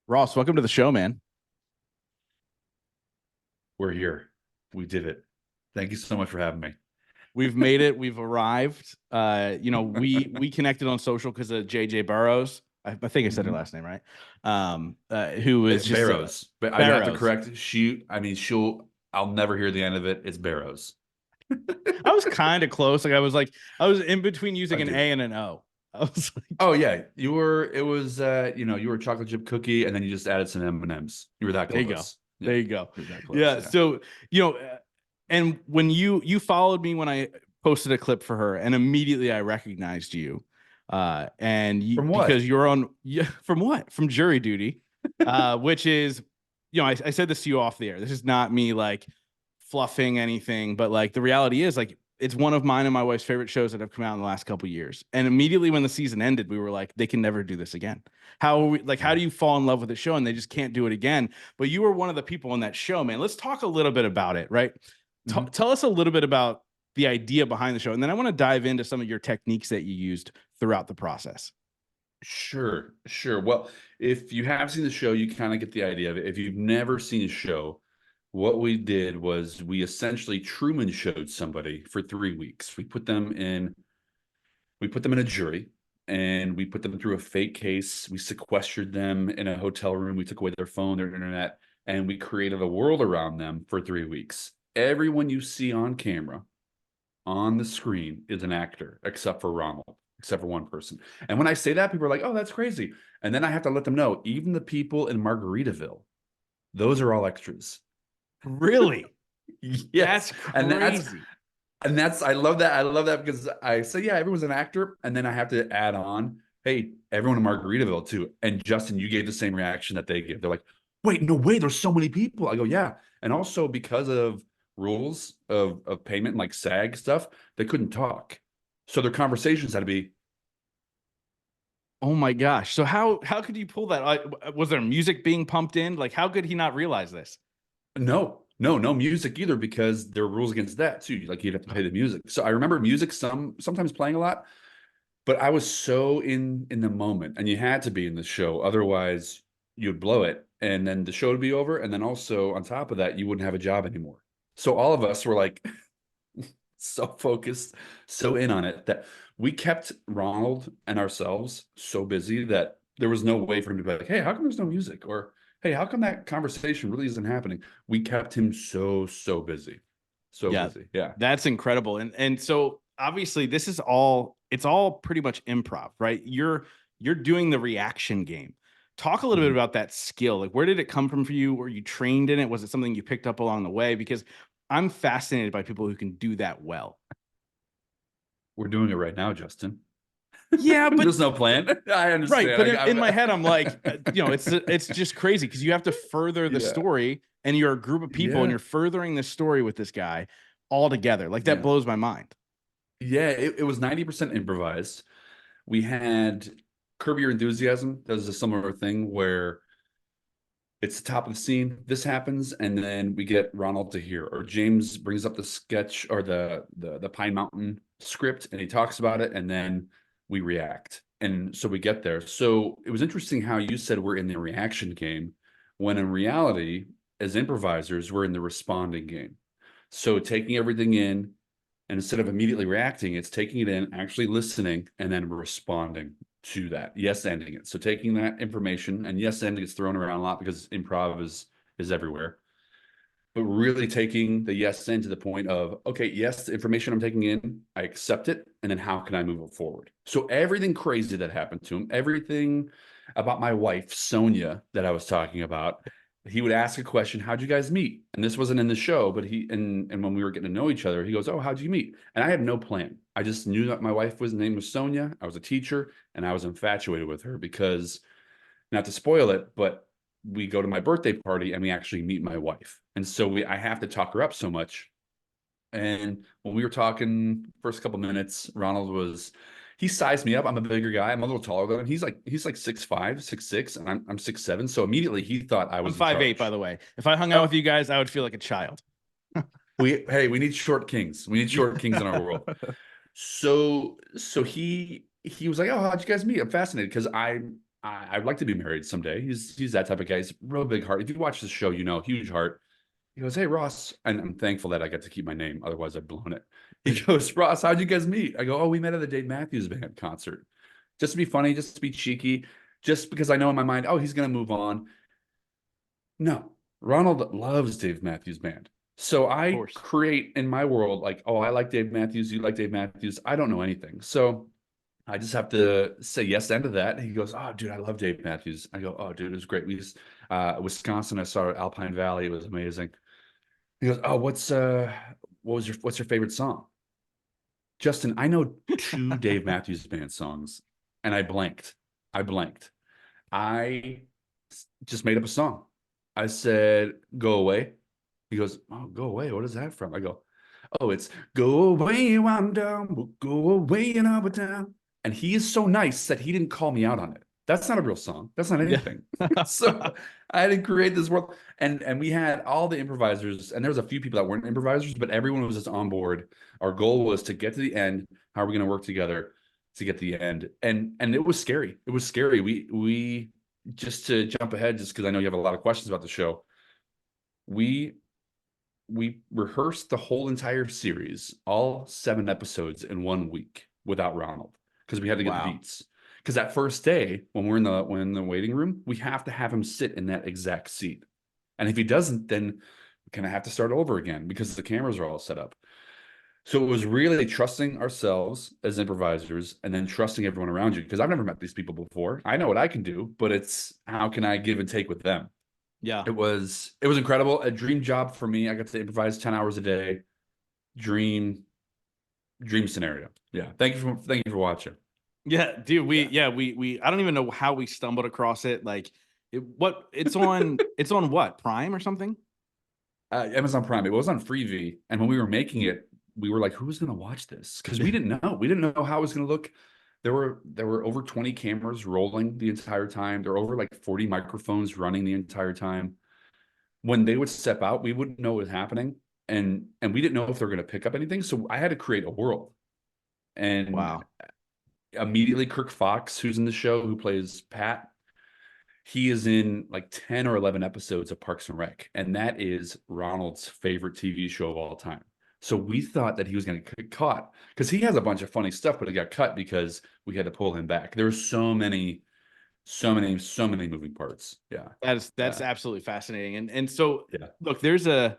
Ross, welcome to the show, man. We're here. We did it. Thank you so much for having me. We've made it. We've arrived. We connected on social because of JJ Barrows. I think I said her Mhm. last name right. Who was just Barrows, but I have to Barrows. correct. I'll never hear the end of it. It's Barrows. I was kind of close. I was in between using I an do. A and an O. I was like, Oh yeah, you were. It was. You were a chocolate chip cookie, and then you just added some M&Ms. You were that there you go. close. Yeah, There you go. you were that close. Yeah. Yeah. So, you know, and when you followed me when I posted a clip for her, and immediately I recognized you. From Because what? you're on, yeah, from what? From jury duty, which is, I said this to you off the air. This is not me like fluffing anything, but like the reality is like it's one of mine and my wife's favorite shows that have come out in the last couple of years. And immediately when the season ended, we were like, they can never do this again. How Yeah. do you fall in love with the show and they just can't do it again? But you were one of the people on that show, man. Let's talk a little bit about it, right? Mhm. Tell us a little bit about the idea behind the show, and then I want to dive into some of your techniques that you used throughout the process. Sure. Sure. Well, if you have seen the show, you kind of get the idea of it. If you've never seen a show, what we did was we essentially Truman showed somebody for 3 weeks. We put them in a jury and we put them through a fake case. We sequestered them in a hotel room. We took away their phone, their internet, and we created a world around them for 3 weeks. Everyone you see on camera, on the screen, is an actor, except for Ronald, except for one person. And when I say that, people are like, oh, that's crazy. And then I have to let them know, even the people in Margaritaville, those are all extras. Really? Yes. That's And that's crazy. and that's I love that. I love that because I say, yeah, everyone's an actor, and then I have to add on, hey, everyone in Margaritaville too. And Justin, you gave the same reaction that they give. They're like, wait, no way, there's so many people. I go, yeah. And also because of rules of payment, like SAG stuff, they couldn't talk. So their conversations had to be, Oh my gosh. So how could you pull that? Was there music being pumped in? Like how could he not realize this? no, no, no music either, because there are rules against that too. Like you'd have to pay the music. So I remember music sometimes playing a lot. But I was so in the moment, and you had to be in the show, otherwise you'd blow it, and then the show would be over, and then also on top of that, you wouldn't have a job anymore. So all of us were like so focused, so in on it that we kept Ronald and ourselves so busy that there was no way for him to be like, "Hey, how come there's no music?" or "Hey, how come that conversation really isn't happening?" We kept him so busy, so Yeah, busy. Yeah. that's incredible. And so obviously this is all it's all pretty much improv, right? You're doing the reaction game. Talk a little bit Mhm. about that skill. Like where did it come from for you? Were you trained in it? Was it something you picked up along the way? Because I'm fascinated by people who can do that well. We're doing it right now, Justin. Yeah, but There's no plan. I right. But understand. in my head, I'm like, it's just crazy because you have to further the Yeah. story, and you're a group of people, and Yeah. you're furthering this story with this guy all together. Like that Yeah. blows my mind. Yeah. It was 90% improvised. We had Curb Your Enthusiasm. Does a similar thing where it's the top of the scene. This happens, and then we get Ronald to hear, or James brings up the sketch or the Pine Mountain script, and he talks about it, and then we react. And so we get there. So it was interesting how you said we're in the reaction game, when in reality, as improvisers, we're in the responding game. So taking everything in, and instead of immediately reacting, it's taking it in, actually listening, and then responding to that. Yes, ending it. So taking that information, and yes, ending gets thrown around a lot because improv is everywhere. But really taking the yes end to the point of, okay, yes, the information I'm taking in, I accept it, and then how can I move it forward? So everything crazy that happened to him, everything about my wife, Sonia, that I was talking about, he would ask a question, how'd you guys meet? And this wasn't in the show, but and when we were getting to know each other, he goes, oh, how'd you meet? And I had no plan. I just knew that my wife was name was Sonia. I was a teacher, and I was infatuated with her because, not to spoil it, but we go to my birthday party and we actually meet my wife. And so I have to talk her up so much. And when we were talking first couple minutes, he sized me up. I'm a bigger guy. I'm a little taller than him. He's like 6'5", 6'6", and I'm 6'7". So immediately he thought I I'm was in 5'8", by charge. the way. If I hung out Oh, with you guys, I would feel like a child. we need short kings. We need short kings in our world. So he was like, oh, how'd you guys meet? I'm fascinated because I'd like to be married someday. He's that type of guy. He's a real big heart. If you watch the show, you know, huge heart. He goes, "Hey, Ross," and I'm thankful that I got to keep my name. Otherwise, I'd blown it. He goes, "Ross, how'd you guys meet?" I go, "Oh, we met at the Dave Matthews Band concert. Just to be funny, just to be cheeky, just because I know in my mind, oh, he's gonna move on." No, Ronald loves Dave Matthews Band. So Of I course. create in my world like, oh, I like Dave Matthews, you like Dave Matthews. I don't know anything. So I just have to say yes to that. He goes, "Oh, dude, I love Dave Matthews." I go, "Oh, dude, it was great. We just Wisconsin, I saw Alpine Valley. It was amazing." He goes, "Oh, what's your favorite song?" Justin, I know two Dave Matthews Band songs, and I blanked. I blanked. I just made up a song. I said, "Go away." He goes, "Oh, go away. What is that from?" I go, "Oh, it's go away while I'm down. We'll go away and I'll be down." And he is so nice that he didn't call me out on it. That's not a real song. That's not Yeah. anything. So I had to create this world. And we had all the improvisers, and there was a few people that weren't improvisers, but everyone was just on board. Our goal was to get to the end. How are we going to work together to get to the end? And it was scary. It was scary. We just to jump ahead, just because I know you have a lot of questions about the show. We we rehearsed the whole entire series, all 7 episodes in 1 week without Ronald, because we had to get the Wow. beats. Because that first day, when we're in the waiting room, we have to have him sit in that exact seat. And if he doesn't, then we kind of have to start over again because the cameras are all set up. So it was really trusting ourselves as improvisers and then trusting everyone around you. Because I've never met these people before. I know what I can do, but it's how can I give and take with them? Yeah. It was incredible. A dream job for me. I got to improvise 10 hours a day. Dream dream scenario. Yeah. Thank you for watching. Yeah, dude, Yeah. we I don't even know how we stumbled across it. Like it's on what? Prime or something? Amazon Prime. It was on Freevee, and when we were making it, we were like, "Who's going to watch this?" Because we didn't know. We didn't know how it was going to look. There were over 20 cameras rolling the entire time. There were over like 40 microphones running the entire time. When they would step out, we wouldn't know what was happening, and we didn't know if they were going to pick up anything. So I had to create a world, and Wow. immediately Kirk Fox, who's in the show, who plays Pat, he is in like 10 or 11 episodes of Parks and Rec, and that is Ronald's favorite TV show of all time. So we thought that he was going to get caught because he has a bunch of funny stuff, but it got cut because we had to pull him back. There were so many moving parts. Yeah. That's absolutely fascinating. And so Yeah. look, the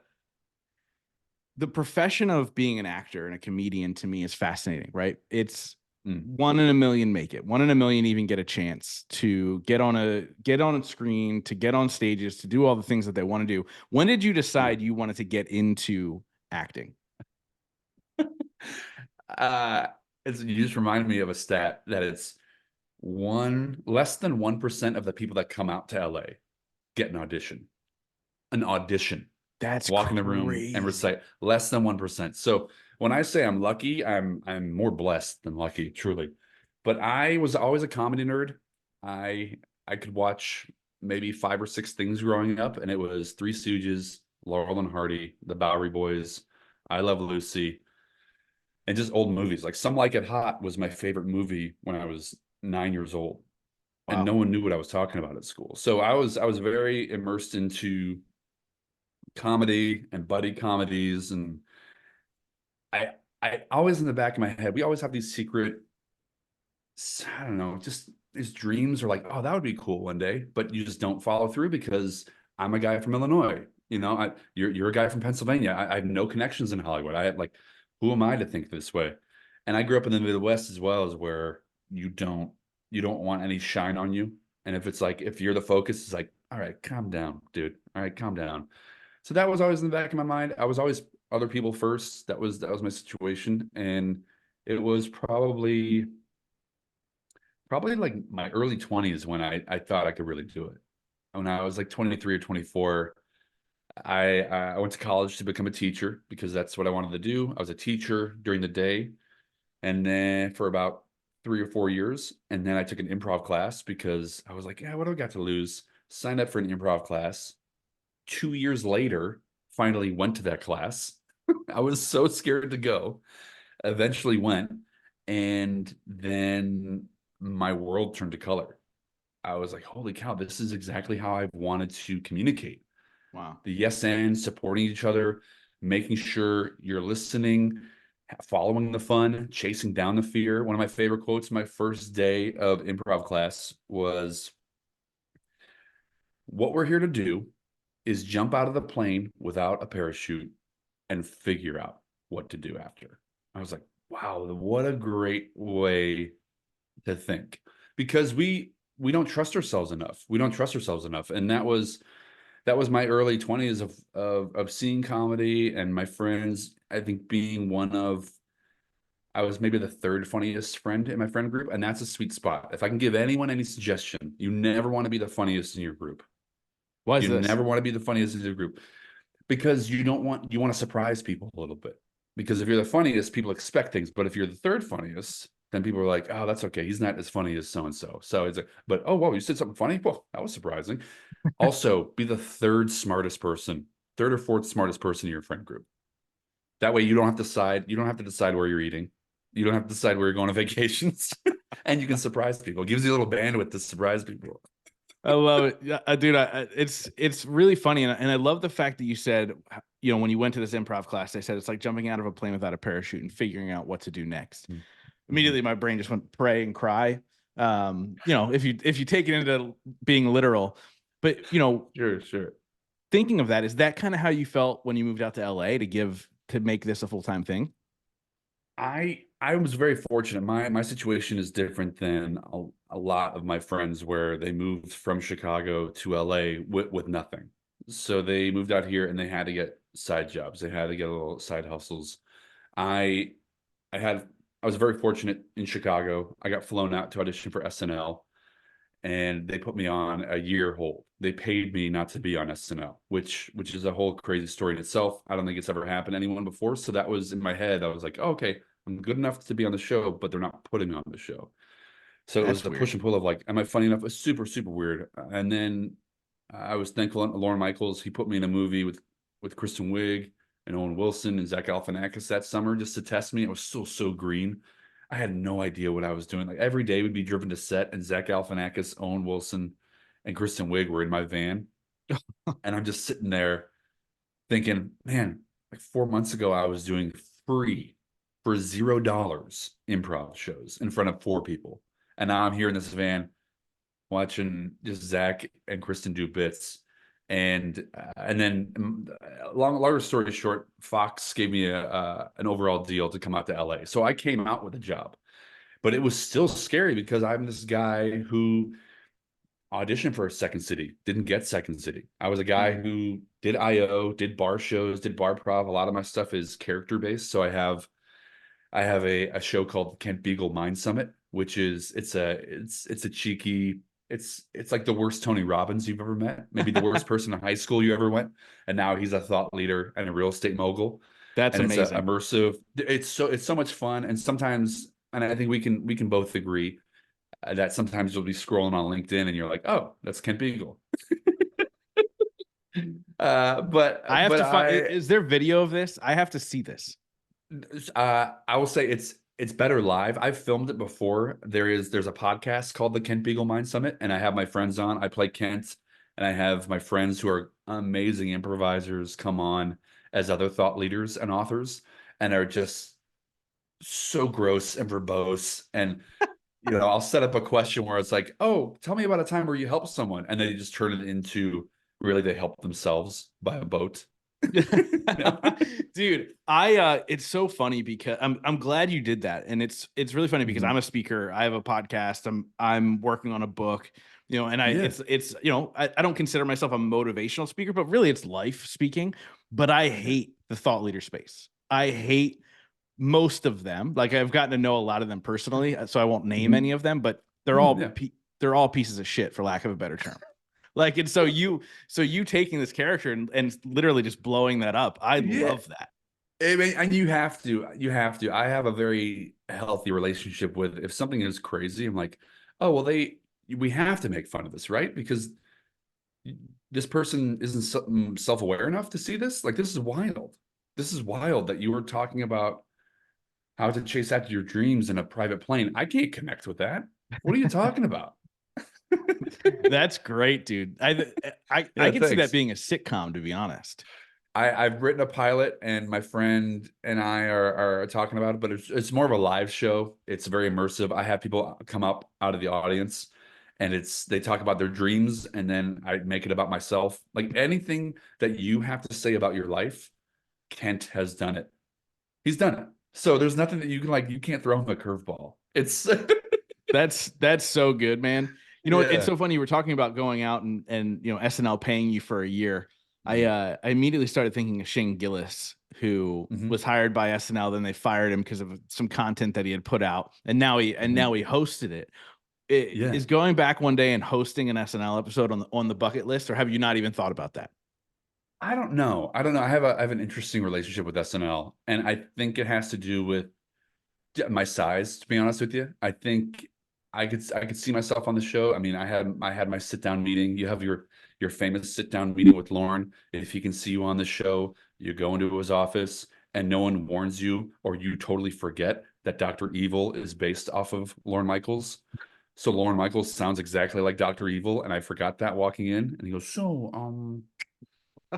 profession of being an actor and a comedian to me is fascinating, right? It's Mm. one in a million make it. One in a million even get a chance to get on a screen, to get on stages, to do all the things that they want to do. When did you Yeah. decide you wanted to get into acting? Uh, you just reminded me of a stat that it's one less than 1% of the people that come out to LA get an audition, That's walk in the room and crazy. recite. Less than 1%. So when I say I'm lucky, I'm more blessed than lucky, truly. But I was always a comedy nerd. I could watch maybe 5 or 6 things growing up, and it was Three Stooges, Laurel and Hardy, The Bowery Boys, I Love Lucy, and just old movies. Like Some Like It Hot was my favorite movie when I was 9 years old, and Wow. no one knew what I was talking about at school. So I was very immersed into comedy and buddy comedies, and I I always in the back of my head, we always have these secret, I don't know, just these dreams are like, oh, that would be cool one day, but you just don't follow through because I'm a guy from Illinois. You're a guy from Pennsylvania. I have no connections in Hollywood. I have like, who am I to think this way? And I grew up in the Midwest as well, as where you don't you don't want any shine on you. And if it's like if you're the focus, it's like, all right, calm down, dude. All right, calm down. So that was always in the back of my mind. I was always other people first. That was my situation, and it was probably like my early 20s when I thought I could really do it. When I was like 23 or 24, I went to college to become a teacher because that's what I wanted to do. I was a teacher during the day, and then for about 3 or 4 years, and then I took an improv class because I was like, yeah, what do I got to lose? Signed up for an improv class. 2 years later, finally went to that class. I was so scared to go. Eventually went, and then my world turned to color. I was like, holy cow, this is exactly how I've wanted to communicate. Wow. The yes and supporting each other, making sure you're listening, following the fun, chasing down the fear. One of my favorite quotes my first day of improv class was, what we're here to do is jump out of the plane without a parachute and figure out what to do after. I was like, wow, what a great way to think, because we don't trust ourselves enough. We don't trust ourselves enough. And that was my early 20s of seeing comedy, and my friends, I think being one of, I was maybe the third funniest friend in my friend group, and that's a sweet spot. If I can give anyone any suggestion, you never want to be the funniest in your group. Why is You this? never want to be the funniest in your group, because you want to surprise people a little bit. Because if you're the funniest, people expect things. But if you're the third funniest, then people are like, oh, that's okay. He's not as funny as so and so. So it's like, but oh, whoa, you said something funny? Well, that was surprising. Also, be the third smartest person, third or fourth smartest person in your friend group. That way you don't have to decide, you don't have to decide where you're eating. You don't have to decide where you're going on vacations. And you can surprise people. It gives you a little bandwidth to surprise people. I love it. Yeah, dude, it's really funny. And I love the fact that you said, when you went to this improv class, they said it's like jumping out of a plane without a parachute and figuring out what to do next. Mm-hmm. Immediately my brain just went pray and cry. If you take it into being literal, but Sure. thinking of that, is that kind of how you felt when you moved out to LA to make this a full-time thing? I was very fortunate. My situation is different than a lot of my friends, where they moved from Chicago to LA with nothing. So they moved out here and they had to get side jobs. They had to get a little side hustles. I I had I was very fortunate in Chicago. I got flown out to audition for SNL, and they put me on a year hold. They paid me not to be on SNL, which is a whole crazy story in itself. I don't think it's ever happened to anyone before. So that was in my head. I was like, oh, okay, I'm good enough to be on the show, but they're not putting me on the show. So it was That's the push weird. and pull of like, am I funny enough? It was super, super weird. And then I was thankful. Lauren Michaels, he put me in a movie with Kristen Wiig and Owen Wilson and Zach Galifianakis that summer just to test me. I was so green. I had no idea what I was doing. Like every day we'd be driven to set, and Zach Galifianakis, Owen Wilson, and Kristen Wiig were in my van, and I'm just sitting there thinking, man, like 4 months ago I was doing free for $0 improv shows in front of four people, and now I'm here in this van watching just Zach and Kristen do bits. And then longer story short, Fox gave me an overall deal to come out to LA. So I came out with a job, but it was still scary because I'm this guy who auditioned for Second City, didn't get Second City. I was a guy Mm. who did IO, did bar shows, did bar prov. A lot of my stuff is character based. So I have a show called Kent Beagle Mind Summit, which is it's a cheeky, it's like the worst Tony Robbins you've ever met, maybe the worst person in high school you ever went, and now he's a thought leader and a real estate mogul, That's and it's a amazing. immersive. It's so much fun, and sometimes, and I think we can both agree that sometimes you'll be scrolling on LinkedIn and you're like, oh, that's Kent Beagle. I have But to find, is there video of this? I have to see this. I will say it's better live. I've filmed it before. There's a podcast called the Kent Beagle Mind Summit, and I have my friends on. I play Kent, and I have my friends who are amazing improvisers come on as other thought leaders and authors, and are just so gross and verbose. And I'll set up a question where it's like, "Oh, tell me about a time where you helped someone," and they just turn it into really they helped themselves by a boat. You know? Dude, it's so funny because I'm glad you did that. And it's really funny because I'm Mhm. a speaker. I have a podcast. I'm working on a book, and Yeah. I don't consider myself a motivational speaker, but really it's life speaking. But I Yeah. hate the thought leader space. I hate most of them. Like I've gotten to know a lot of them personally, so I won't name any Mhm. of them, but Yeah. they're all pieces of shit for lack of a better term. Like, and so you taking this character and literally just blowing that up. I Yeah. love that. I mean, and you have to. I have a very healthy relationship with, if something is crazy, I'm like, oh, well, we have to make fun of this, right? Because this person isn't self-aware enough to see this. Like, this is wild. This is wild that you were talking about how to chase after your dreams in a private plane. I can't connect with that. What are you talking about? That's great, dude. I Yeah, can see that thanks. being a sitcom, to be honest. I've written a pilot, and my friend and I are talking about it, but it's more of a live show. It's very immersive. I have people come up out of the audience, and they talk about their dreams, and then I make it about myself. Like anything that you have to say about your life, Kent has done it. He's done it. So there's nothing that you can like. You can't throw him a curveball. It's That's so good, man. You know what? It's yeah. so funny. You were talking about going out and SNL paying you for a year. I immediately started thinking of Shane Gillis, who Hmm. was hired by SNL. Then they fired him because of some content that he had put out, and now Hmm. he hosted it. Yeah. Is going back one day and hosting an SNL episode on the bucket list, or have you not even thought about that? I don't know. I have an interesting relationship with SNL, and I think it has to do with my size, to be honest with you. I think I could see myself on the show. I mean, I had my sit down meeting. You have your famous sit down meeting with Lauren. If he can see you on the show, you go into his office and no one warns you, or you totally forget that Dr. Evil is based off of Lauren Michaels. So Lauren Michaels sounds exactly like Dr. Evil, and I forgot that walking in. And he goes, "So,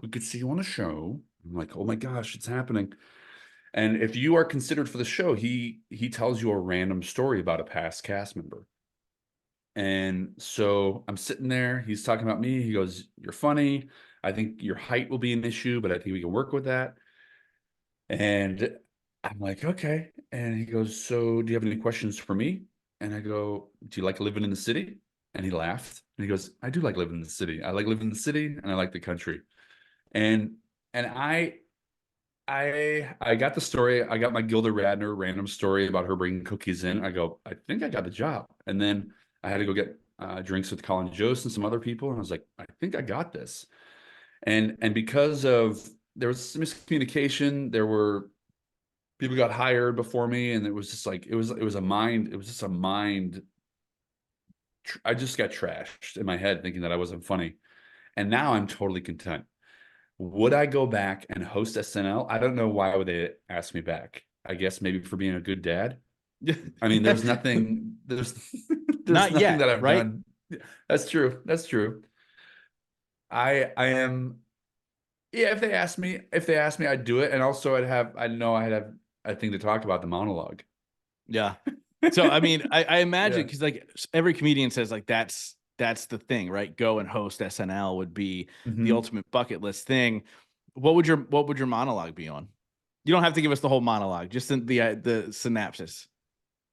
we could see you on the show." I'm like, "Oh my gosh, it's happening." And if you are considered for the show, he tells you a random story about a past cast member. And so I'm sitting there, he's talking about me. He goes, "You're funny. I think your height will be an issue, but I think we can work with that." And I'm like, "Okay." And he goes, "So do you have any questions for me?" And I go, "Do you like living in the city?" And he laughed. And he goes, "I do like living in the city. I like living in the city and I like the country." And and I got the story. I got my Gilda Radner random story about her bringing cookies in. I go, I think I got the job. And then I had to go get drinks with Colin Jost and some other people, and I was like, I think I got this. And because of there was some miscommunication, there were people got hired before me, and it was just like it was a mind. It was just a mind. I just got trashed in my head thinking that I wasn't funny, and now I'm totally content. Would I go back and host SNL? I don't know why would they ask me back. I guess maybe for being a good dad. I mean, there's there's Not nothing that yet, I've right? done. That's true. That's true. I am yeah, if they ask me, I'd do it. And also I'd have a thing to talk about the monologue. Yeah. So I mean, I imagine Yeah. because like every comedian says like that's the thing, right? Go and host SNL would be the Hmm. ultimate bucket list thing. What would your monologue be on? You don't have to give us the whole monologue, just the synopsis.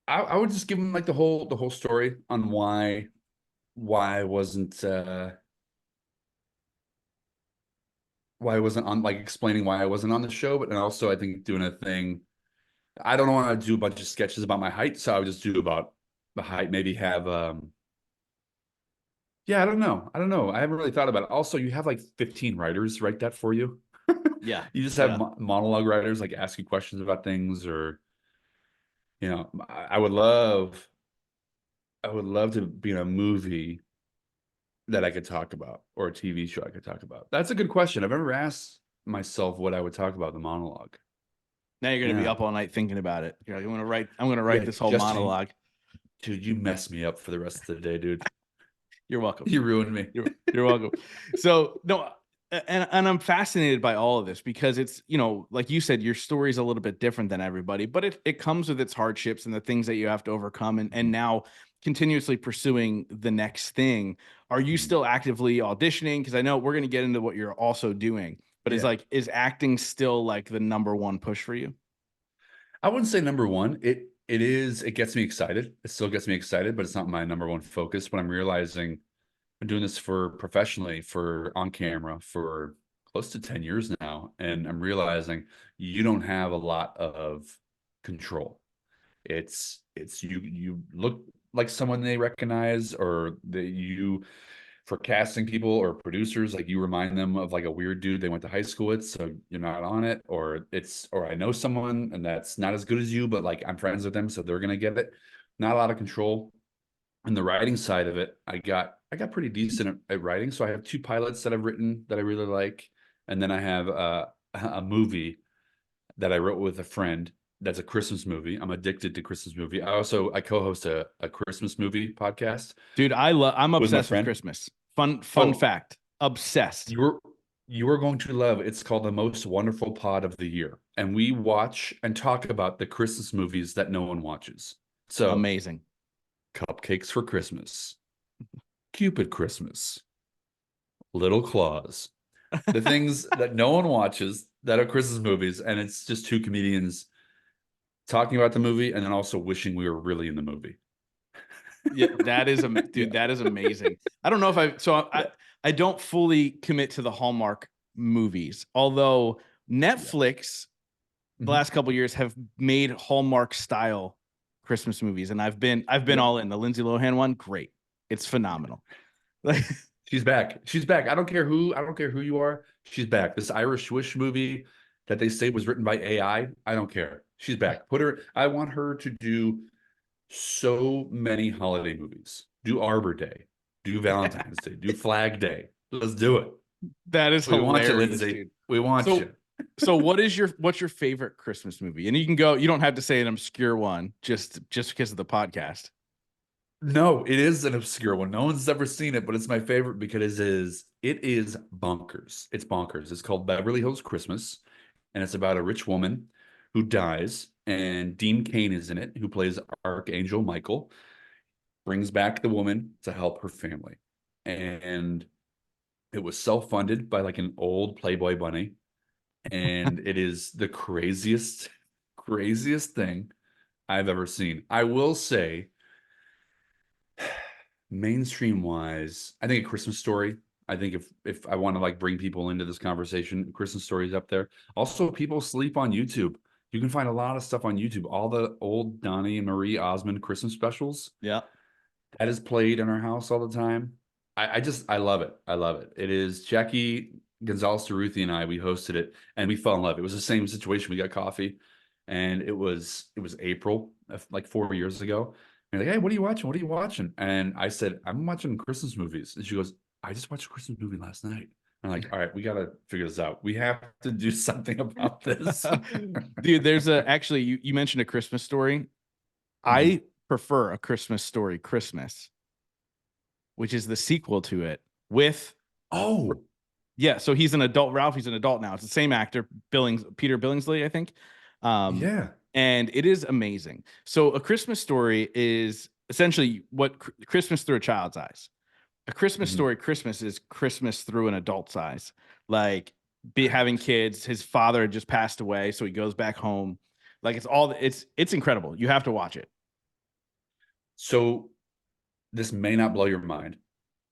I would just give them like the whole story on why I wasn't why I wasn't on like explaining why I wasn't on the show, but and also I think doing a thing. I don't want to do a bunch of sketches about my height, so I would just do about the height. Maybe have yeah, I don't know. I don't know. I haven't really thought about it. Also, you have like 15 writers write that for you. Yeah. You just have Yeah. monologue writers like ask you questions about things, or I would love to be in a movie that I could talk about, or a TV show I could talk about. That's a good question. I've never asked myself what I would talk about in the monologue. Now you're gonna be Yeah. up all night thinking about it. You're like, I'm gonna write Yeah, this whole Justin, monologue. dude, you messed me up for the rest of the day, dude. You're welcome. You ruined me. You're welcome. So no, and I'm fascinated by all of this because it's like you said, your story is a little bit different than everybody, but it comes with its hardships and the things that you have to overcome, and now continuously pursuing the next thing. Are you Mhm. still actively auditioning? Because I know we're going to get into what you're also doing, but Yeah. is acting still like the number one push for you? I wouldn't say number one. It gets me excited. It still gets me excited, but it's not my number one focus. But I'm realizing I'm doing this for professionally, for on camera for close to 10 years now. And I'm realizing you don't have a lot of control. It's you look like someone they recognize, or that you for casting people or producers, like you remind them of like a weird dude they went to high school with, so you're not on it. Or I know someone and that's not as good as you, but like I'm friends with them, so they're gonna get it. Not a lot of control. And the writing side of it, I got pretty decent at writing. So I have two pilots that I've written that I really like, and then I have a movie that I wrote with a friend. That's a Christmas movie. I'm addicted to Christmas movie. I co-host a Christmas movie podcast Dude, I'm with my obsessed with friend. Christmas. Fun Oh, fact. Obsessed. you're you are going to love. It's called The Most Wonderful Pod of the Year, and we watch and talk about the Christmas movies that no one watches. So, Amazing. Cupcakes for Christmas, Cupid Christmas, Little Claus, the things that no one watches that are Christmas movies, and it's just two comedians talking about the movie and then also wishing we were really in the movie. Yeah, that is Yeah. dude, that is amazing. I don't know if Yeah. I don't fully commit to the Hallmark movies, although Yeah. Netflix the Mhm. last couple years have made Hallmark style Christmas movies, and I've been Yep. all in. The Lindsay Lohan one, great. It's phenomenal. Like She's back. She's back. I don't care who you are. She's back. This Irish Swish movie that they say was written by AI. I don't care. She's back. Put her. I want her to do so many holiday movies. Do Arbor Day. Do Valentine's Day. Do Flag Day. Let's do it. that is We want you, hilarious, Lindsay. dude. We want So you. what's your favorite Christmas movie? And you can go, you don't have to say an obscure one just because of the podcast. No, it is an obscure one. No one's ever seen it, but it's my favorite because it is bonkers. It's bonkers. It's called Beverly Hills Christmas, and it's about a rich woman who dies, and Dean Cain is in it, who plays Archangel Michael, brings back the woman to help her family. And it was self-funded by like an old Playboy bunny, and it is the craziest thing I've ever seen. I will say mainstream wise, I think A Christmas Story. I think if I want to like bring people into this conversation, Christmas Story is up there. Also, people sleep on YouTube. You can find a lot of stuff on YouTube. All the old Donnie and Marie Osmond Christmas specials Yeah. that is played in our house all the time. I love it. I love it. It is Jackie Gonzalez Cerruti and I. We hosted it and we fell in love. It was the same situation. We got coffee, and it was April like 4 years ago. And like, hey, what are you watching? What are you watching? And I said, I'm watching Christmas movies. And she goes, I just watched a Christmas movie last night. I'm like, all right, we gotta figure this out. We have to do something about this. Dude, actually you mentioned A Christmas Story. Mhm. I prefer A Christmas Story Christmas, which is the sequel to it with Oh, yeah, so he's an adult. Ralph, he's an adult now. It's the same actor, Peter Billingsley, I think. Um, yeah. and it is amazing. So, A Christmas Story is essentially what Christmas through a child's eyes. A Christmas Mhm. Story, Christmas is Christmas through an adult's eyes. Like be having kids. His father had just passed away, so he goes back home. Like it's incredible. You have to watch it. So this may not blow your mind.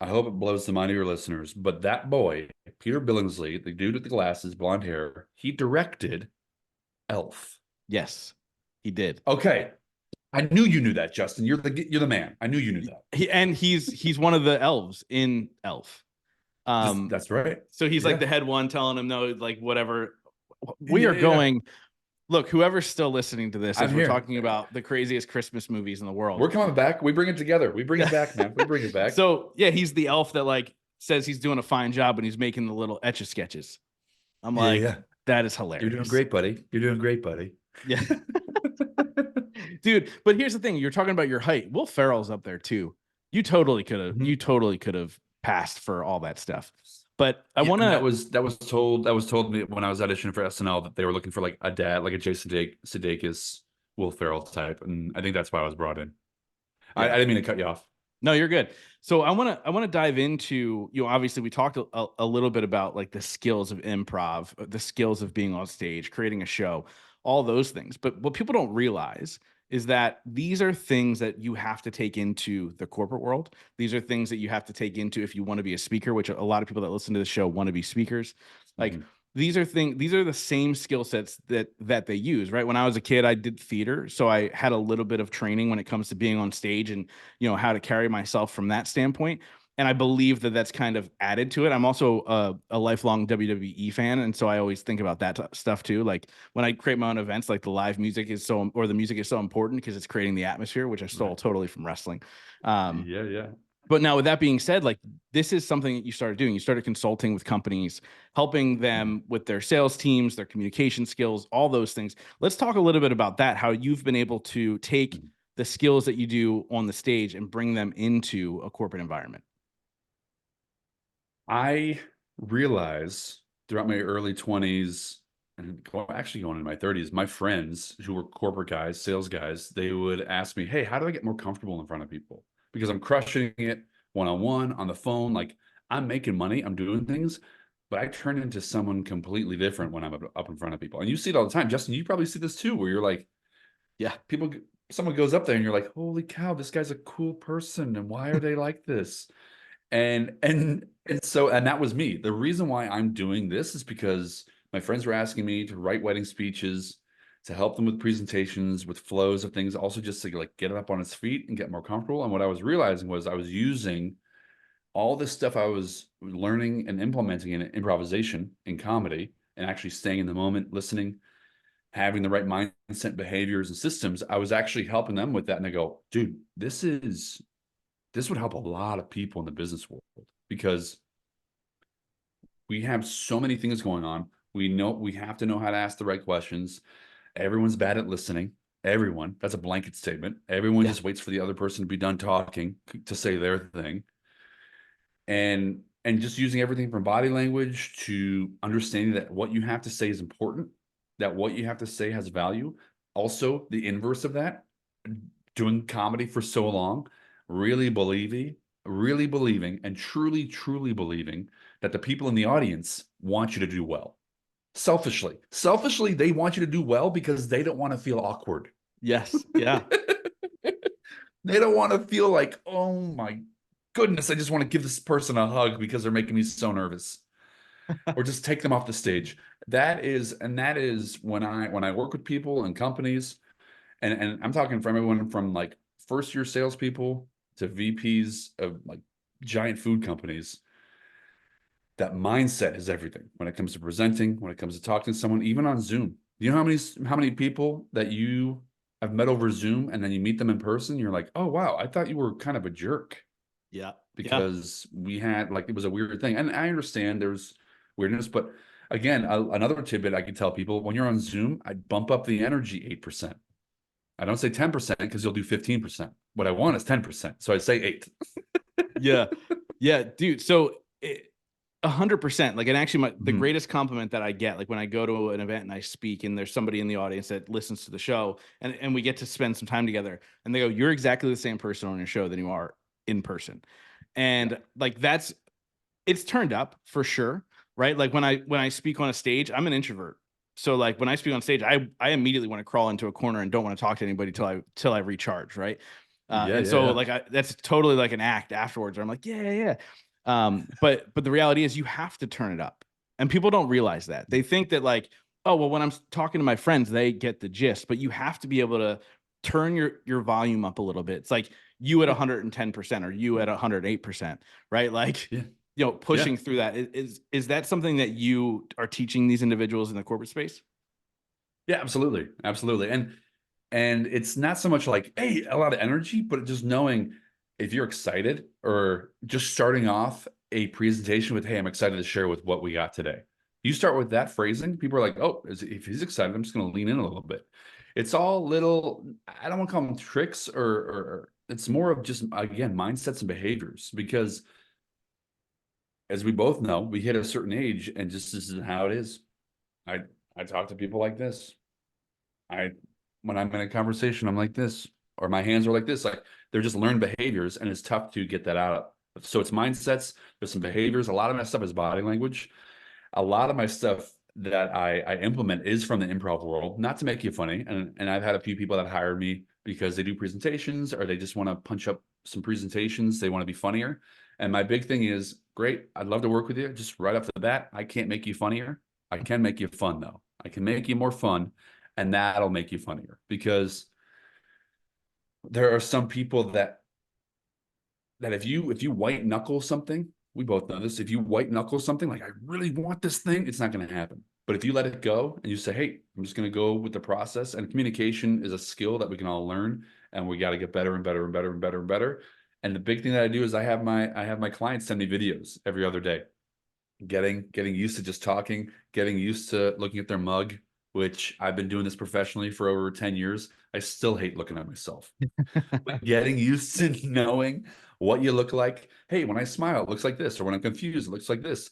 I hope it blows the mind of your listeners. But that boy, Peter Billingsley, the dude with the glasses, blonde hair, he directed Elf. Yes, he did. Okay, I knew you knew that, Justin. You're the man. I knew you knew that. He's one of the elves in Elf. Just that's right. So he's like Yeah, the head one telling him no, like whatever. We yeah, are yeah. going. Look, whoever's still listening to this, I'm as we're here. talking about the craziest Christmas movies in the world. We're coming back. We bring it together. We bring it back, man. We bring it back. So yeah, he's the elf that like says he's doing a fine job and he's making the little etch a sketches. I'm Yeah, like, yeah. that is You're doing hilarious. great, buddy. You're doing great, buddy. Yeah, dude. But here's the thing: you're talking about your height. Will Ferrell's up there too. You totally could have. You Mhm. totally could have passed for all that stuff. But I Yeah, want and that to. was told me when I was auditioning for SNL that they were looking for like a dad, like a Jason Sudeikis, Will Ferrell type, and I think that's why I was brought in. I Yeah. didn't mean to cut you off. No, you're good. So I want to dive into, obviously we talked a little bit about like the skills of improv, the skills of being on stage, creating a show, all those things. But what people don't realize is that these are things that you have to take into the corporate world. These are things that you have to take into if you want to be a speaker, which a lot of people that listen to the show want to be speakers. Like Mhm. these are the same skill sets that they use, right? When I was a kid, I did theater, so I had a little bit of training when it comes to being on stage and how to carry myself from that standpoint. And I believe that that's kind of added to it. I'm also a lifelong WWE fan, and so I always think about that stuff too. Like when I create my own events, like the live music is the music is so important because it's creating the atmosphere, which I stole Right. totally from wrestling. Um, Yeah, yeah. But now with that being said, like this is something that you started doing. You started consulting with companies, helping them with their sales teams, their communication skills, all those things. Let's talk a little bit about that, how you've been able to take the skills that you do on the stage and bring them into a corporate environment. I realize throughout my early 20s and actually going into my 30s, my friends who were corporate guys, sales guys, they would ask me, "Hey, how do I get more comfortable in front of people? Because I'm crushing it one-on-one, on the phone, like I'm making money, I'm doing things, but I turn into someone completely different when I'm up in front of people." And you see it all the time. Justin, you probably see this too, where you're like, Yeah. someone goes up there and you're like, "Holy cow, this guy's a cool person, and why are they like this?" And that was me. The reason why I'm doing this is because my friends were asking me to write wedding speeches, to help them with presentations, with flows of things, also just to like get it up on its feet and get more comfortable. And what I was realizing was I was using all this stuff I was learning and implementing in improvisation, in comedy, and actually staying in the moment, listening, having the right mindset, behaviors, and systems. I was actually helping them with that. And I go, dude, this would help a lot of people in the business world because we have so many things going on. We know we have to know how to ask the right questions. Everyone's bad at listening. Everyone. That's a blanket statement. Everyone Yeah. just waits for the other person to be done talking to say their thing. And just using everything from body language to understanding that what you have to say is important, that what you have to say has value. Also, the inverse of that, doing comedy for so long, really believing and truly believing that the people in the audience want you to do well. Selfishly, they want you to do well because they don't want to feel awkward. Yes. Yeah. They don't want to feel like, oh my goodness, I just want to give this person a hug because they're making me so nervous, or just take them off the stage. That is when I work with people and companies, and I'm talking from everyone from like first year salespeople to VPs of like giant food companies. That mindset is everything when it comes to presenting, when it comes to talking to someone, even on Zoom. You know how many people that you have met over Zoom and then you meet them in person, you're like, oh wow, I thought you were kind of a jerk Yeah. Yeah. because we had like it was a weird thing. And I understand there's weirdness, but again, another tidbit I could tell people when you're on Zoom, I bump up the energy 8%. I don't say 10% because you'll do 15%. What I want is 10%. So I say 8. Yeah. Yeah, dude. So 100%. Like, and actually, the Mhm. greatest compliment that I get, like when I go to an event and I speak, and there's somebody in the audience that listens to the show, and we get to spend some time together, and they go, "You're exactly the same person on your show than you are in person," Yeah. and like it's turned up for sure, right? Like when I speak on a stage, I'm an introvert. So like when I speak on stage, I immediately want to crawl into a corner and don't want to talk to anybody till I recharge, right? Yeah, And yeah, so yeah. like that's totally like an act afterwards. Where I'm like, yeah, yeah, yeah. But the reality is you have to turn it up, and people don't realize that. They think that like, oh well, when I'm talking to my friends, they get the gist. But you have to be able to turn your volume up a little bit. It's like you at Yeah. 110% or you at 108%, right? Like Yeah. Yeah. pushing through that. Is that something that you are teaching these individuals in the corporate space? Yeah, absolutely. Absolutely. And it's not so much like, hey, a lot of energy, but just knowing if you're excited or just starting off a presentation with, hey, I'm excited to share with what we got today. You start with that phrasing, people are like, oh, if he's excited, I'm just going to lean in a little bit. It's all little, I don't want to call them tricks or it's more of just, again, mindsets and behaviors because as we both know, we hit a certain age and just this is how it is. I I talk to people like this. I when I'm in a conversation, I'm like this, or my hands are like this. Like they're just learned behaviors, and it's tough to get that out. So it's mindsets. There's some behaviors. A lot of my stuff is body language. A lot of my stuff that I implement is from the improv world, not to make you funny. And I've had a few people that hire me because they do presentations or they just want to punch up some presentations. They want to be funnier. And my big thing is, great, I'd love to work with you. Just right off the bat, I can't make you funnier. I can make you fun though. I can make you more fun, and that'll make you funnier because there are some people that if you white knuckle something, we both know this. If you white knuckle something, like I really want this thing, it's not going to happen. But if you let it go and you say, hey, I'm just going to go with the process, and communication is a skill that we can all learn, and we got to get better and better and better and better and better. And the big thing that I do is I have my clients send me videos every other day. Getting used to just talking, getting used to looking at their mug, which I've been doing this professionally for over 10 years. I still hate looking at myself. But getting used to knowing what you look like. Hey, when I smile, it looks like this, or when I'm confused, it looks like this.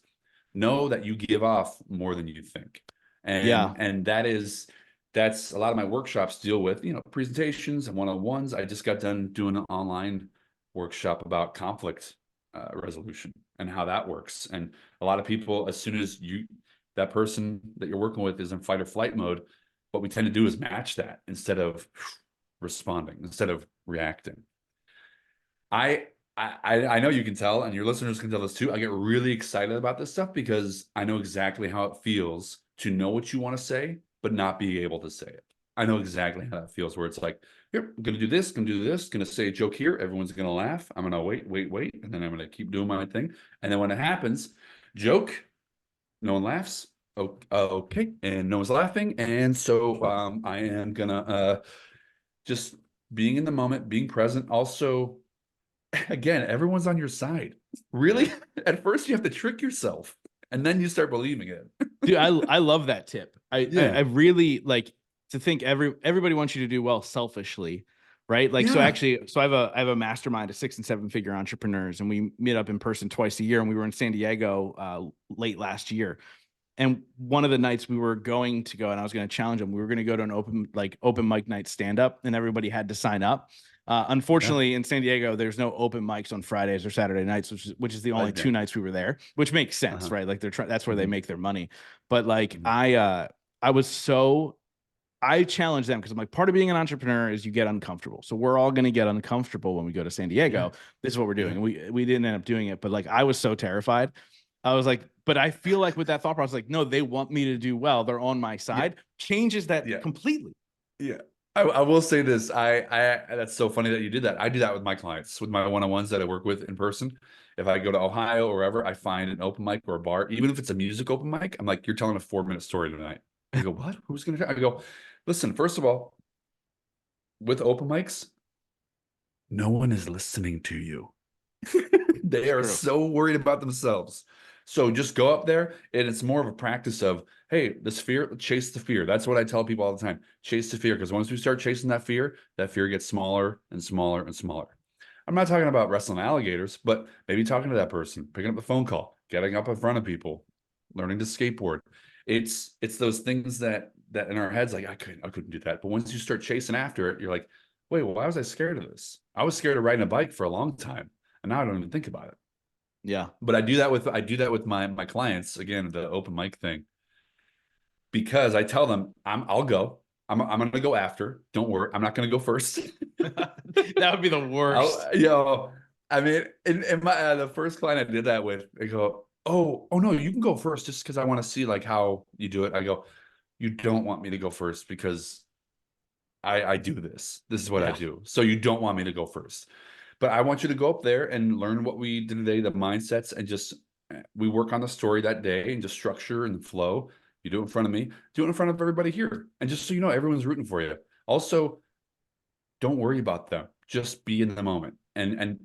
Know that you give off more than you think. Yeah. And that's a lot of my workshops deal with, presentations and one-on-ones. I just got done doing an online workshop about conflict resolution and how that works. And a lot of people, as soon as that person that you're working with is in fight or flight mode, what we tend to do is match that instead of responding, instead of reacting. I know you can tell, and your listeners can tell this too. I get really excited about this stuff because I know exactly how it feels to know what you want to say, but not be able to say it. I know exactly how that feels, where it's like, here, I'm going to do this, going to do this, going to say a joke here. Everyone's going to laugh. I'm going to wait. And then I'm going to keep doing my thing. And then when it happens, joke, no one laughs. Oh, okay. And no one's laughing. And so I am going to just being in the moment, being present. Also, again, everyone's on your side. Really? Yeah. At first, you have to trick yourself, and then you start believing it. Dude, I love that tip. I Yeah. really like to think everybody wants you to do well selfishly, right? Like, so Yeah. actually, so I have a mastermind of 6 and 7 figure entrepreneurs, and we meet up in person twice a year. And we were in San Diego late last year. And one of the nights we were going to go, and I was going to challenge them. We were going to go to an open mic night stand up, and everybody had to sign up. Yeah. Unfortunately, in San Diego, there's no open mics on Fridays or Saturday nights, which is the only Like 2 that. nights we were there, which makes sense, Uh-huh. right? Like that's where they Mhm. make their money. But like Mhm. I challenge them because I'm like, part of being an entrepreneur is you get uncomfortable. So we're all going to get uncomfortable when we go to San Yeah. Diego. This is what we're doing. Yeah. And we didn't end up doing it, but like I was so terrified. I was like, but I feel like with that thought process, like, no, they want me to do well. They're on my Yeah. side. Changes that Yeah. completely. Yeah. I will say this. I that's so funny that you did that. I do that with my clients, with my one-on-ones that I work with in person. If I go to Ohio or wherever, I find an open mic or a bar, even if it's a music open mic, I'm like, you're telling a 4-minute story tonight. They go, what? Who's gonna? I go, listen. First of all, with open mics, no one is listening to you. They It's are true. so worried about themselves. So just go up there, and it's more of a practice of, hey, this fear, chase the fear. That's what I tell people all the time. Chase the fear, because once we start chasing that fear gets smaller and smaller and smaller. I'm not talking about wrestling alligators, but maybe talking to that person, picking up the phone call, getting up in front of people, learning to skateboard. It's those things that in our heads, like I couldn't do that. But once you start chasing after it, you're like, wait, why was I scared of this? I was scared of riding a bike for a long time, and now I don't even think about it. Yeah. But I do that with my clients, again, the open mic thing, because I tell them I'll go. I'm gonna go after. Don't worry, I'm not gonna go first. That would be the worst. I mean, in my the first client I did that with, they go, oh no, you can go first just because I want to see like how you do it. I go, you don't want me to go first because I do this. This is what I Yeah. do. So you don't want me to go first. But I want you to go up there and learn what we did today, the mindsets, and just we work on the story that day and just structure and flow. You do it in front of me, do it in front of everybody here. And just so you know, everyone's rooting for you. Also, don't worry about them. Just be in the moment and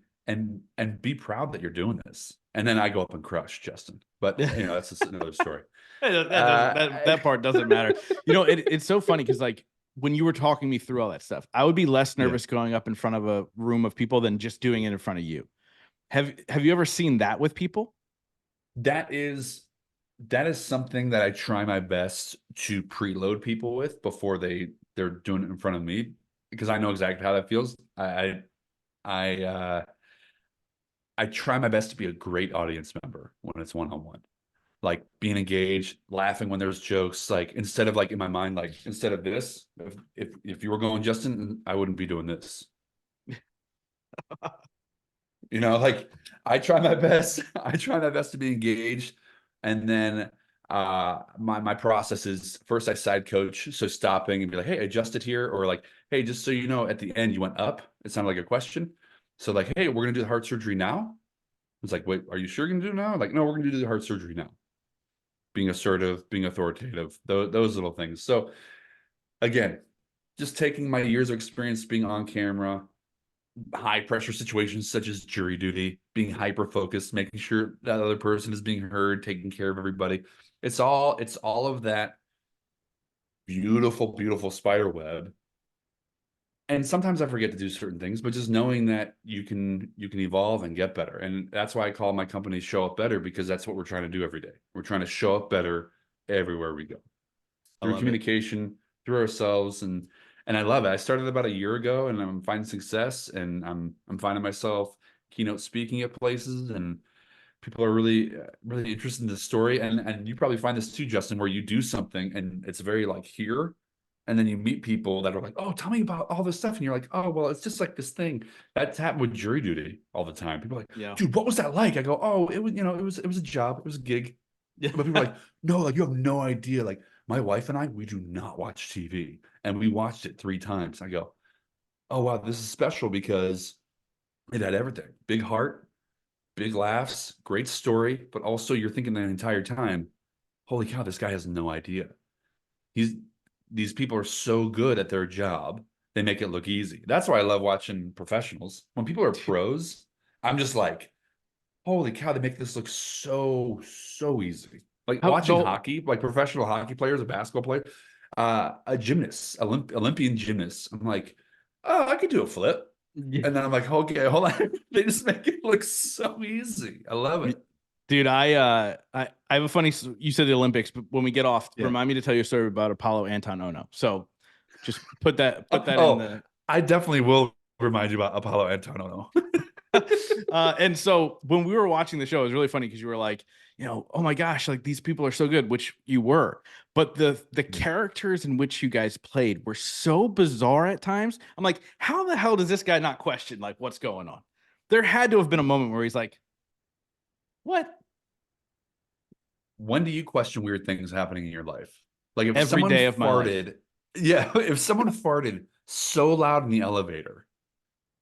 be proud that you're doing this. And then I go up and crush Justin. But that's just another story. That doesn't Uh, that part doesn't matter. It's so funny because like when you were talking me through all that stuff, I would be less yeah. nervous going up in front of a room of people than just doing it in front of you. Have you ever seen that with people? That is that is something that I try my best to preload people with before they're doing it in front of me, because I know exactly how that feels. I I try my best to be a great audience member when it's one-on-one. Like being engaged, laughing when there's jokes, like instead of like in my mind, like instead of this, if you were going Justin, I wouldn't be doing this. Like I try my best. I try my best to be engaged, and then my process is first I side coach, so stopping and be like, hey, adjust it here, or like, hey, just so you know, at the end you went up. It sounded like a question. So like, hey, we're gonna do the heart surgery now. It's like, wait, are you sure you're gonna do it now? Like, no, we're gonna do the heart surgery now. Being assertive, being authoritative, those little things. So again, just taking my years of experience being on camera, high pressure situations such as jury duty, being hyper focused, making sure that other person is being heard, taking care of everybody. It's all of that beautiful, beautiful spider web. And sometimes I forget to do certain things, but just knowing that you can evolve and get better. And that's why I call my company Show Up Better, because that's what we're trying to do every day. We're trying to show up better everywhere we go, I through love it. communication, through ourselves. And I love it. I started about a year ago, and I'm finding success, and I'm finding myself keynote speaking at places, and people are really interested in the story. And you probably find this too, Justin, where you do something and it's very like here, and then you meet people that are like, oh, tell me about all this stuff, and you're like, oh, well, it's just like this thing. That's happened with jury duty all the time. People are like, Yeah. dude, what was that like? I go, oh, it was, it was a job, it was a gig. Yeah. But people are like, no, like you have no idea. Like my wife and I, we do not watch TV, and we watched it 3 times. I go, oh wow, this is special because it had everything: big heart, big laughs, great story, but also you're thinking the entire time, holy cow, this guy has no idea. He's These people are so good at their job, they make it look easy. That's why I love watching professionals. When people are pros, I'm just like, holy cow, they make this look so easy. Like How watching the hockey, like professional hockey players, a basketball player, a gymnast, Olympian gymnast. I'm like, oh, I could do a flip. yeah. And then I'm like, okay, hold on. They just make it look so easy. I love it. Dude, I have a funny. You said the Olympics, but when we get off, Yeah. remind me to tell you a story about Apollo Anton Ono. So just put that in Oh, the. I definitely will remind you about Apollo Antonono. And so when we were watching the show, it was really funny because you were like, oh my gosh, like these people are so good, which you were. But the characters in which you guys played were so bizarre at times. I'm like, how the hell does this guy not question like what's going on? There had to have been a moment where he's like, what? When do you question weird things happening in your life? Like if Every someone day of my life. farted, yeah, if someone farted so loud in the elevator,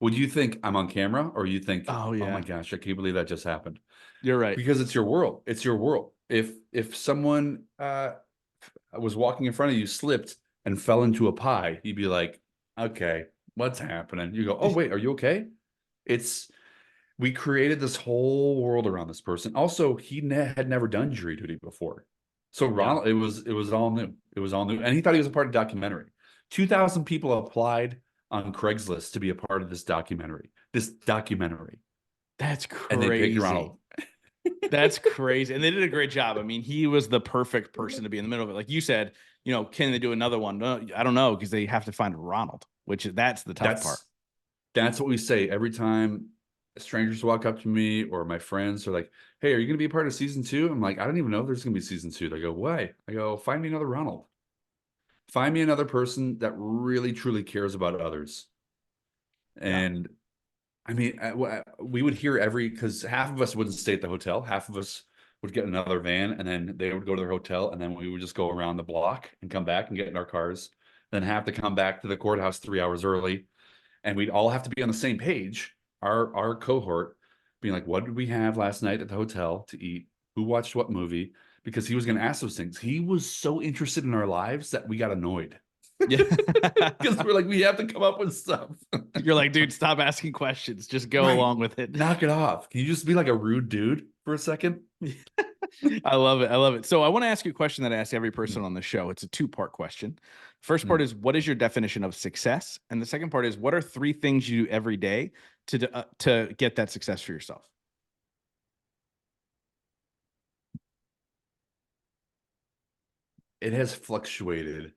would you think I'm on camera, or you think, Oh oh my yeah, gosh, I can't believe that just happened? you're right. Because it's your world. It's your world. If someone was walking in front of you, slipped and fell into a pie, you'd be like, okay, what's happening? You go, oh wait, are you okay? It's We created this whole world around this person. Also, had never done jury duty before. So Yeah. Ronald, it was all new. It was all new. And he thought he was a part of the documentary. 2,000 people applied on Craigslist to be a part of this documentary. That's And they picked crazy. Ronald. That's crazy. And they did a great job. I mean, he was the perfect person to be in the middle of it. Like you said, can they do another one? No, I don't know, because they have to find Ronald, that's the tough part. That's what we say every time strangers walk up to me or my friends are like, hey, are you going to be a part of season 2? I'm like, I don't even know if there's going to be season 2. They go, why? I go, find me another Ronald. Find me another person that really truly cares about others. Yeah. And I mean, we would hear because half of us wouldn't stay at the hotel. Half of us would get another van, and then they would go to their hotel, and then we would just go around the block and come back and get in our cars. Then have to come back to the courthouse 3 hours early, and we'd all have to be on the same page. Our cohort being like, "What did we have last night at the hotel to eat? Who watched what movie?" Because he was going to ask those things. He was so interested in our lives that we got annoyed Yeah. because we're like, we have to come up with stuff. You're like, dude, stop asking questions. Just go Right. along with it. Knock it off. Can you just be like a rude dude for a second? I love it. I love it. So I want to ask you a question that I ask every person on the show. It's a two-part question. First part Mm. is, what is your definition of success? And the second part is, what are 3 things you do every day to get that success for yourself? It has fluctuated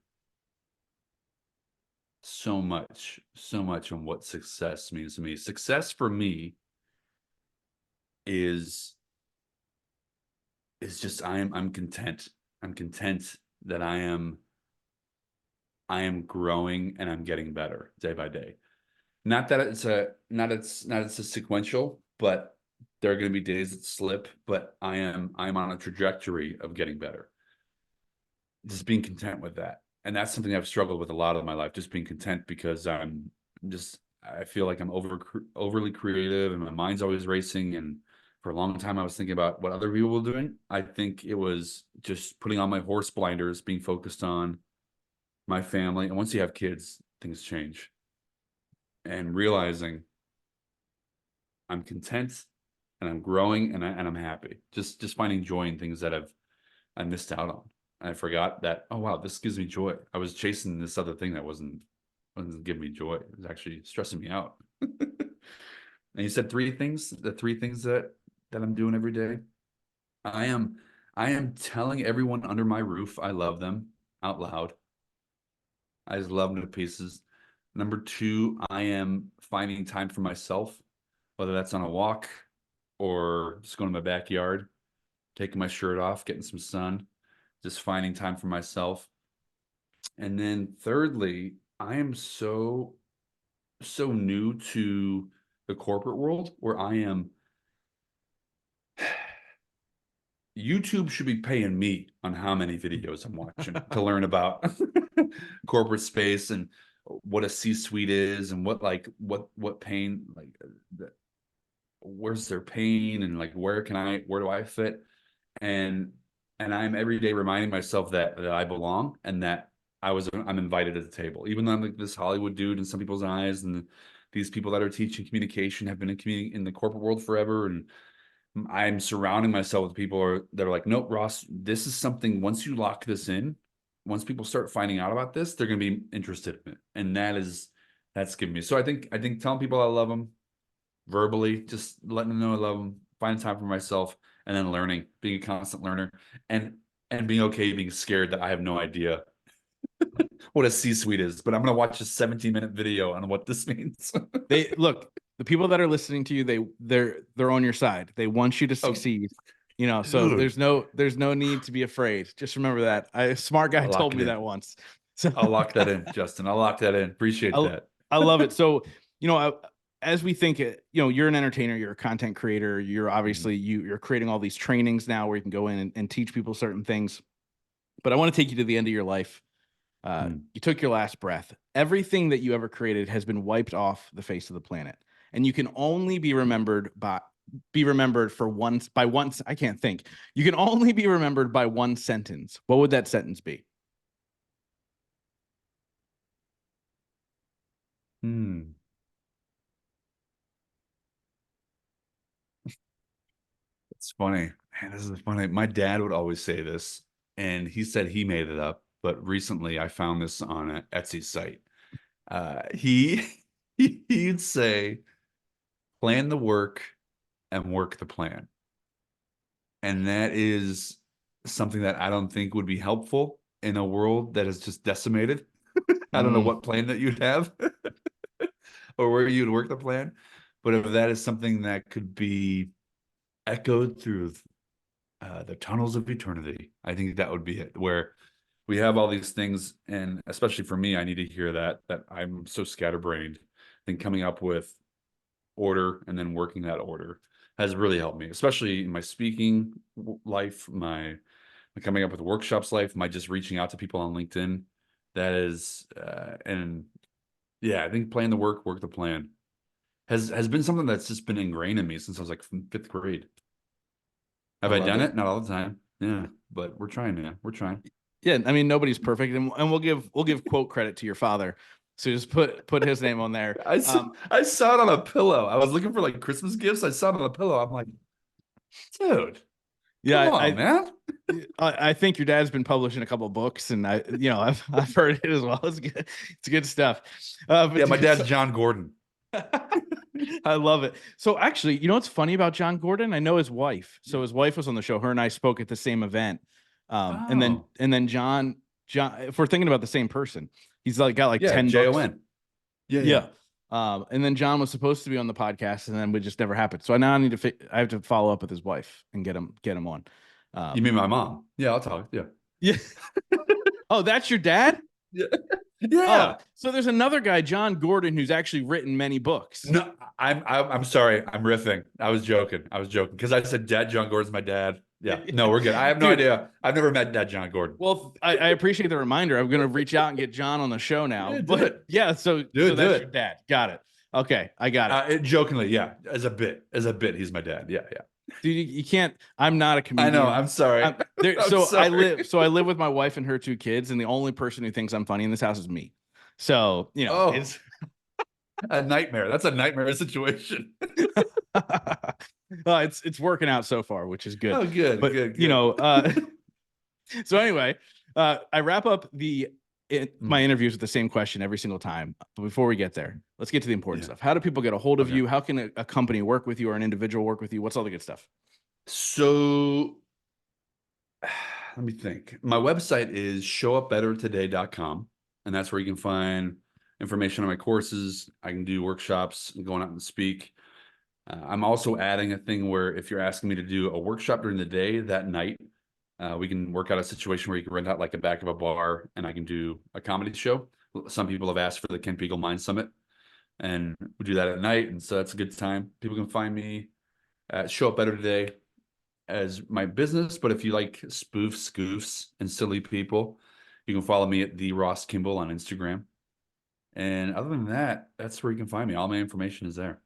so much on what success means to me. Success for me is just I'm content. I'm content that I am growing and I'm getting better day by day. Not that it's a sequential, but there are going to be days that slip, but I'm on a trajectory of getting better. Just being content with that. And that's something I've struggled with a lot of my life, just being content, because I feel like I'm overly creative and my mind's always racing. And for a long time, I was thinking about what other people were doing. I think it was just putting on my horse blinders, being focused on my family. And once you have kids, things change. And realizing I'm content and I'm growing and I'm happy. Just finding joy in things that I missed out on. I forgot that, oh wow, this gives me joy. I was chasing this other thing that wasn't giving me joy. It was actually stressing me out. And you said three things, the three things that I'm doing every day. I am I am telling everyone under my roof I love them out loud. I just love them to pieces. Number two, I am finding time for myself, whether that's on a walk or just going to my backyard, taking my shirt off, getting some sun, just finding time for myself. And then thirdly, I am so new to the corporate world where I am YouTube should be paying me on how many videos I'm watching to learn about corporate space and what a C-suite is and what pain where's their pain and like where do I fit and I'm every day reminding myself that I belong and that I'm invited at the table even though I'm like this Hollywood dude in some people's eyes and these people that are teaching communication have been in the corporate world forever and I'm surrounding myself with people that are like, nope, Ross, this is something once you lock this in, once people start finding out about this, they're going to be interested in it. And that's giving me. So I think telling people I love them verbally, just letting them know I love them, finding time for myself, and then learning, being a constant learner and being okay being scared that I have no idea what a C-suite is, but I'm going to watch a 17-minute video on what this means. They look, the people that are listening to you, they're on your side. They want you to succeed. So Dude. there's no need to be afraid. Just remember that. A smart guy told me that once. So I'll lock that in, Justin. I'll lock that in. Appreciate that. I love it. So, as we think, you're an entertainer, you're a content creator, you're obviously you're creating all these trainings now where you can go in and teach people certain things. But I want to take you to the end of your life. You took your last breath. Everything that you ever created has been wiped off the face of the planet, and you can only be remembered for once by once. I can't think. You can only be remembered by one sentence. What would that sentence be? It's funny. Man, this is funny. My dad would always say this, and he said he made it up, but recently I found this on an Etsy site. He he'd say, plan the work and work the plan. And that is something that I don't think would be helpful in a world that is just decimated. I don't know what plan that you'd have or where you'd work the plan, but if that is something that could be echoed through the tunnels of eternity, I think that would be it. Where we have all these things, and especially for me, I need to hear that I'm so scatterbrained. I think coming up with order and then working that order has really helped me, especially in my speaking life, my coming up with workshops life, my just reaching out to people on LinkedIn. That is, and yeah, I think plan the work the plan has been something that's just been ingrained in me since I was like from 5th grade. Have I done it? Not all the time. Yeah, but we're trying, man. We're trying. Yeah, I mean nobody's perfect, and we'll give quote credit to your father. So just put his name on there. I saw it on a pillow. I was looking for like Christmas gifts. I saw it on a pillow. I'm like, dude, yeah, come on, man. I think your dad's been publishing a couple of books, and I've heard it as well. It's good. It's good stuff. Yeah, my dad's John Gordon. I love it. So actually, what's funny about John Gordon? I know his wife. So his wife was on the show. Her and I spoke at the same event. And then John, if we're thinking about the same person, he's got 10 Jon. books. Yeah. And then John was supposed to be on the podcast, and then it just never happened. So now I have to follow up with his wife and get him on. You mean my mom? Yeah, I'll talk. Yeah. Yeah. Oh, that's your dad? Yeah. Yeah. Oh, so there's another guy, John Gordon, who's actually written many books. No, I'm sorry. I'm riffing. I was joking because I said Dad John Gordon's my dad. Yeah. No, we're good. I have no idea. I've never met Dad John Gordon. Well, I appreciate the reminder. I'm going to reach out and get John on the show now. Yeah, but yeah, so that's your dad. Got it. Okay, I got it. Jokingly, yeah. As a bit, he's my dad. Yeah, yeah. Dude, you can't. I'm not a comedian. I know. I'm sorry. I live with my wife and her 2 kids, and the only person who thinks I'm funny in this house is me. So it's a nightmare. That's a nightmare situation. It's working out so far, which is good. Oh, good, But good, you good. know, so anyway, I wrap up my interviews with the same question every single time. But before we get there, let's get to the important Yeah. stuff. How do people get a hold of Okay. you? How can a company work with you or an individual work with you? What's all the good stuff? So let me think. My website is showupbettertoday.com, and that's where you can find information on my courses. I can do workshops and going out and speak. I'm also adding a thing where if you're asking me to do a workshop during the day, that night, we can work out a situation where you can rent out like a back of a bar and I can do a comedy show. Some people have asked for the Ken Peagle Mind Summit, and we do that at night. And so that's a good time. People can find me at Show Up Better Today as my business. But if you like spoofs, goofs, and silly people, you can follow me at the Ross Kimball on Instagram. And other than that, that's where you can find me. All my information is there.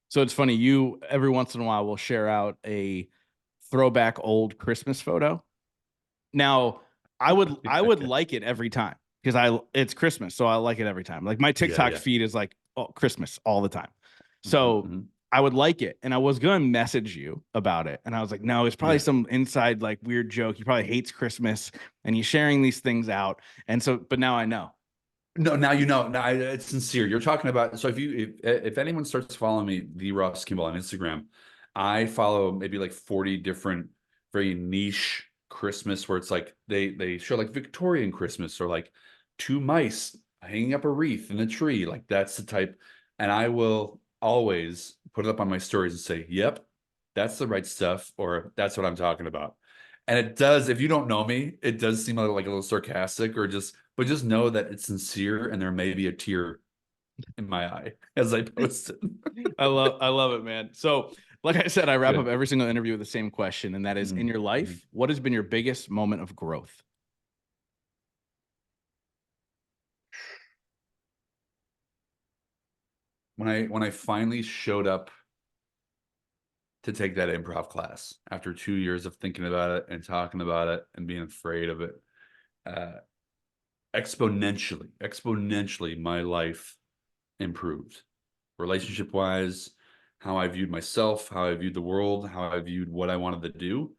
So it's funny, you every once in a while will share out a throwback old Christmas photo. Now, I would like it every time because it's Christmas, so I like it every time. Like my Yeah, TikTok yeah. feed is like Christmas all the time. So Mm-hmm. I would like it. And I was gonna message you about it. And I was like, no, it's probably Yeah. some inside like weird joke. He probably hates Christmas and he's sharing these things out. And so, but now I know. No, now you know. Now it's sincere. You're talking about. So if anyone starts following me, the Ross Kimball on Instagram, I follow maybe like 40 different very niche Christmas where it's like they show like Victorian Christmas or like two mice hanging up a wreath in a tree. Like that's the type. And I will always put it up on my stories and say, "Yep, that's the right stuff," or "That's what I'm talking about." And it does. If you don't know me, it does seem like a little sarcastic or just but just know that it's sincere and there may be a tear in my eye as I post it. I love it, man. So, like I said, I wrap up Good. every single interview with the same question, and that is in your Mm-hmm. life, what has been your biggest moment of growth? When I finally showed up to take that improv class after 2 years of thinking about it and talking about it and being afraid of it, uh, exponentially, my life improved, relationship wise, how I viewed myself, how I viewed the world, how I viewed what I wanted to do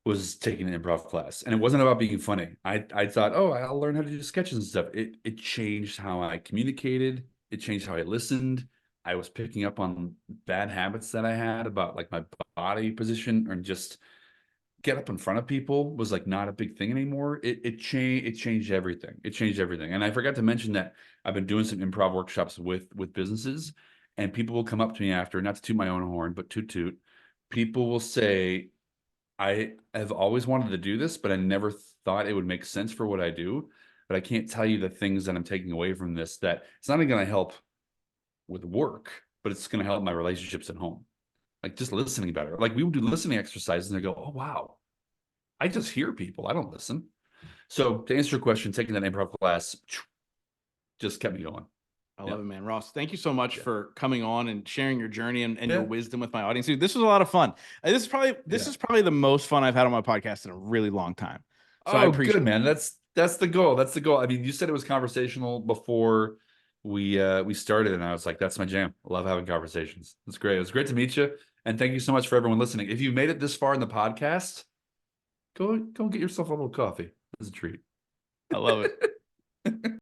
was taking an improv class. And it wasn't about being funny. I thought, oh, I'll learn how to do sketches and stuff. It changed how I communicated. It changed how I listened. I was picking up on bad habits that I had about like my body position and just get up in front of people was like not a big thing anymore. It changed everything. It changed everything. And I forgot to mention that I've been doing some improv workshops with businesses, and people will come up to me after, not to toot my own horn, but toot toot. People will say, I have always wanted to do this, but I never thought it would make sense for what I do. But I can't tell you the things that I'm taking away from this that it's not only going to help with work, but it's going to help my relationships at home. Like just listening better. Like we would do listening exercises and they go, oh, wow, I just hear people. I don't listen. So to answer your question, taking that improv class just kept me going. I Yeah. love it, man. Ross, thank you so much Yeah. for coming on and sharing your journey and your Yeah. wisdom with my audience. Dude, this was a lot of fun. This Yeah. is probably the most fun I've had on my podcast in a really long time. So I Oh, appreciate good, man. That's the goal. That's the goal. I mean, you said it was conversational before we started, and I was like, that's my jam. I love having conversations. It's great. It was great to meet you. And thank you so much for everyone listening. If you made it this far in the podcast, go get yourself a little coffee as a treat. I love it.